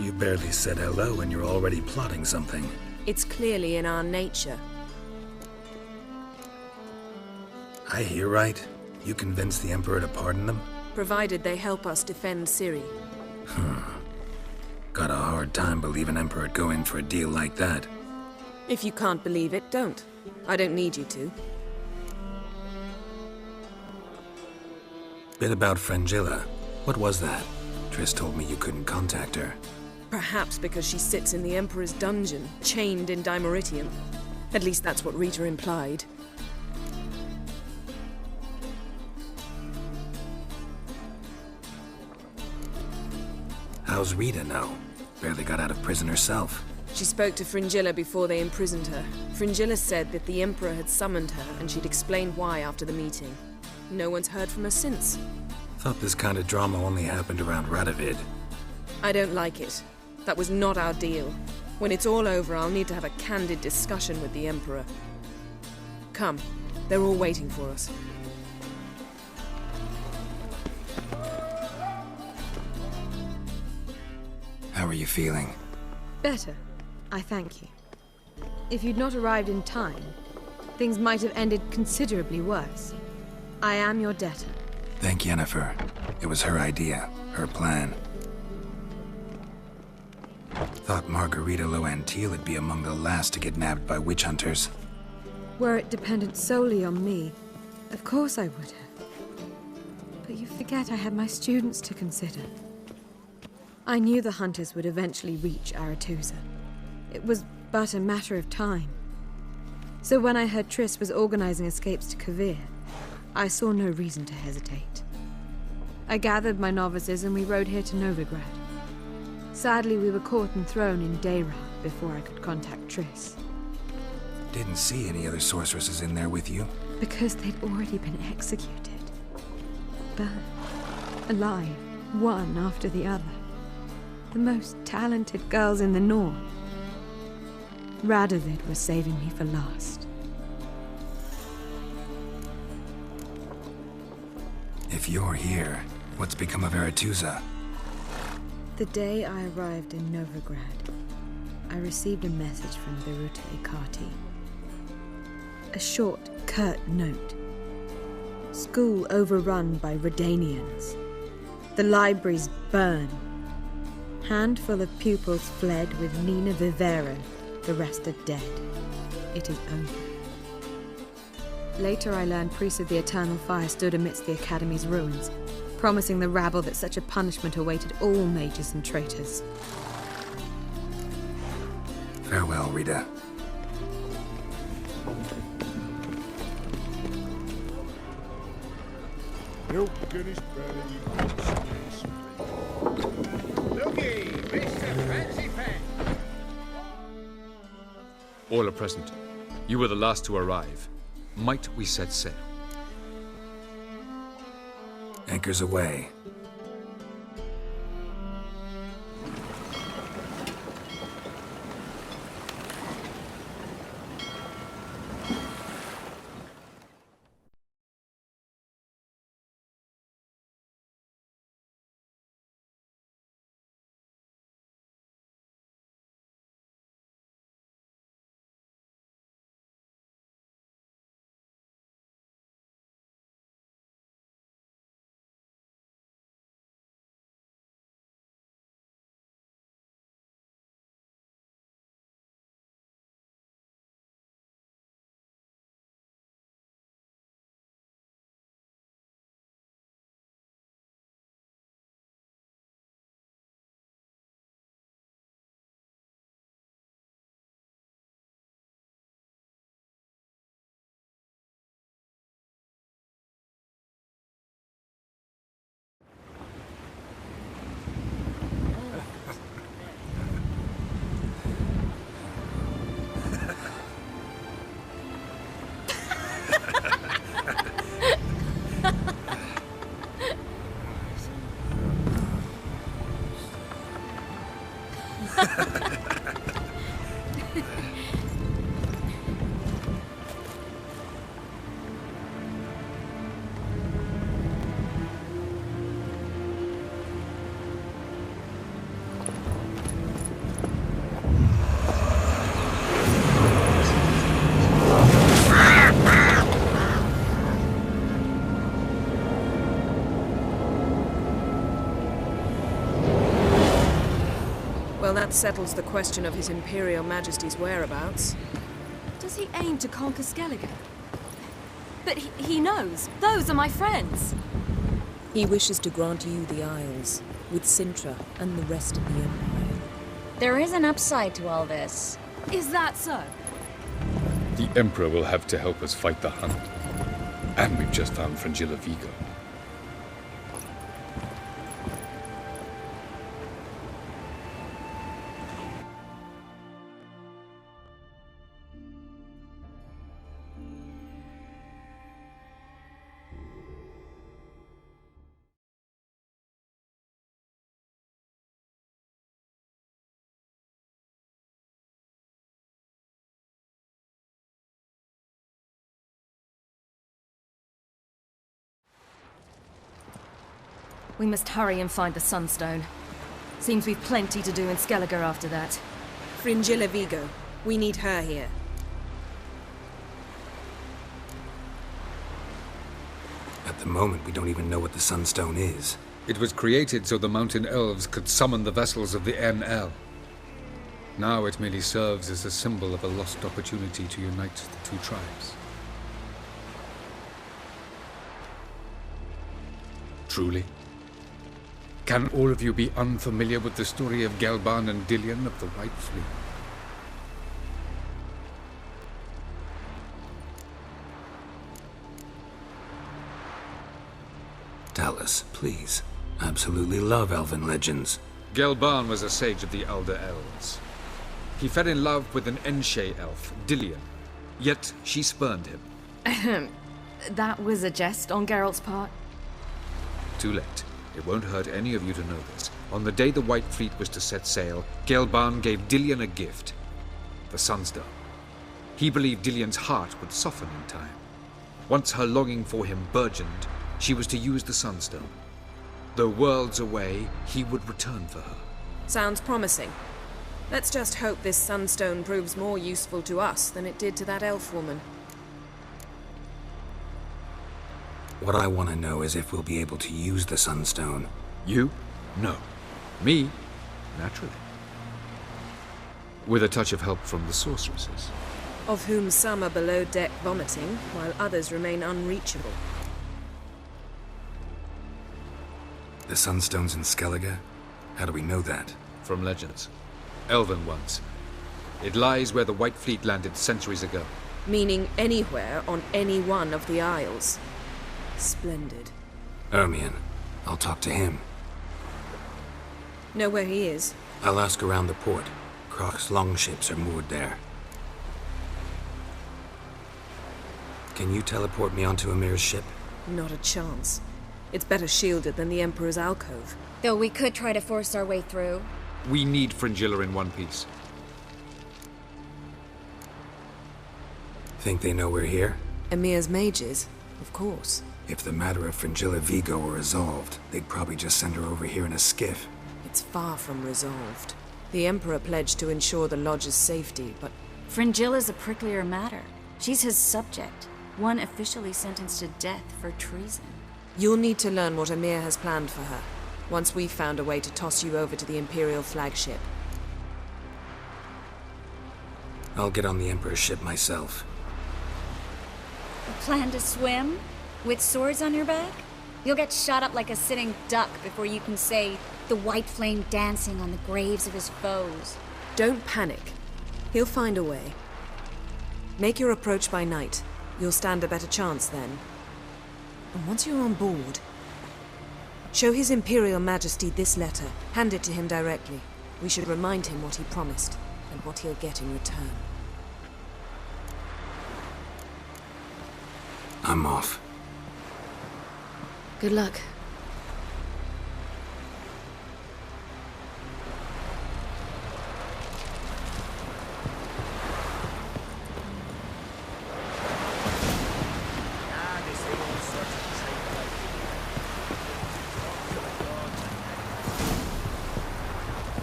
You barely said hello and you're already plotting something. It's clearly in our nature. I hear right. You convinced the Emperor to pardon them? Provided they help us defend Ciri. Got a hard time believing Emperor'd go in for a deal like that. If you can't believe it, don't. I don't need you to. Bit about Fringilla. What was that? Triss told me you couldn't contact her. Perhaps because she sits in the Emperor's dungeon, chained in Dimeritium. At least that's what Rita implied. How's Rita now? Barely got out of prison herself. She spoke to Fringilla before they imprisoned her. Fringilla said that the Emperor had summoned her and she'd explain why after the meeting. No one's heard from her since. Thought this kind of drama only happened around Radovid. I don't like it. That was not our deal. When it's all over, I'll need to have a candid discussion with the Emperor. Come, they're all waiting for us. How are you feeling? Better. I thank you. If you'd not arrived in time, things might have ended considerably worse. I am your debtor. Thank Yennefer. It was her idea, her plan. Thought Margarita Loantil would be among the last to get nabbed by witch hunters. Were it dependent solely on me, of course I would have. But you forget I had my students to consider. I knew the hunters would eventually reach Aretusa. It was but a matter of time. So when I heard Triss was organizing escapes to Kovir, I saw no reason to hesitate. I gathered my novices and we rode here to Novigrad. Sadly, we were caught and thrown in Dayrah before I could contact Triss. Didn't see any other sorceresses in there with you? Because they'd already been executed. Burned. Alive, one after the other. The most talented girls in the North. Radovid was saving me for last. If you're here, what's become of Aretusa? The day I arrived in Novigrad, I received a message from Viruta Ikati. A short, curt note. School overrun by Redanians. The libraries burned. Handful of pupils fled with Nina Vivero. The rest are dead. It is over. Later I learned priests of the Eternal Fire stood amidst the Academy's ruins, promising the rabble that such a punishment awaited all mages and traitors. Farewell, Rita. Milk goodies, Looky, Mr. Fancy Pants! All are present. You were the last to arrive. Might we set sail? Anchors away. That settles the question of His Imperial Majesty's whereabouts. Does he aim to conquer Skellige? But he knows. Those are my friends. He wishes to grant you the Isles, with Sintra and the rest of the Empire. There is an upside to all this. Is that so? The Emperor will have to help us fight the Hunt. And we've just found Fringilla Vigo. We must hurry and find the Sunstone. Seems we've plenty to do in Skellige after that. Fringilla Vigo. We need her here. At the moment, we don't even know what the Sunstone is. It was created so the Mountain Elves could summon the vessels of the NL. Now it merely serves as a symbol of a lost opportunity to unite the two tribes. Truly? Can all of you be unfamiliar with the story of Gelban and Dillion of the White Fleet? Tell us, please. Absolutely love elven legends. Gelban was a sage of the Elder Elves. He fell in love with an Enshe elf, Dillion, yet she spurned him. That was a jest on Geralt's part. Too late. It won't hurt any of you to know this. On the day the White Fleet was to set sail, Gelban gave Dillion a gift. The Sunstone. He believed Dillion's heart would soften in time. Once her longing for him burgeoned, she was to use the Sunstone. Though worlds away, he would return for her. Sounds promising. Let's just hope this Sunstone proves more useful to us than it did to that elf woman. What I want to know is if we'll be able to use the Sunstone. You? No. Me? Naturally. With a touch of help from the sorceresses. Of whom some are below deck vomiting, while others remain unreachable. The Sunstone's in Skellige? How do we know that? From legends. Elven ones. It lies where the White Fleet landed centuries ago. Meaning anywhere on any one of the Isles. Splendid. Ermion. I'll talk to him. Know where he is? I'll ask around the port. Croc's longships are moored there. Can you teleport me onto Amir's ship? Not a chance. It's better shielded than the Emperor's alcove. Though we could try to force our way through. We need Fringilla in one piece. Think they know we're here? Emir's mages, of course. If the matter of Fringilla Vigo were resolved, they'd probably just send her over here in a skiff. It's far from resolved. The Emperor pledged to ensure the Lodge's safety, but Fringilla's a pricklier matter. She's his subject, one officially sentenced to death for treason. you'll need to learn what Emir has planned for her, once we've found a way to toss you over to the Imperial flagship. I'll get on the Emperor's ship myself. Plan to swim? With swords on your back? You'll get shot up like a sitting duck before you can say the white flame dancing on the graves of his foes. Don't panic. He'll find a way. Make your approach by night. You'll stand a better chance then. And once you're on board, show His Imperial Majesty this letter. Hand it to him directly. We should remind him what he promised, and what he'll get in return. I'm off. Good luck.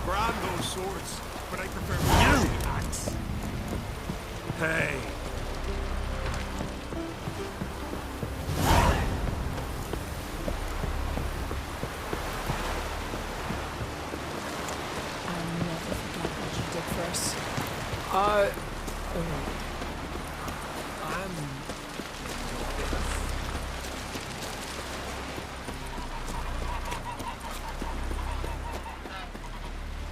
Grab those swords, but I prefer the axe. Hey. I'll never forget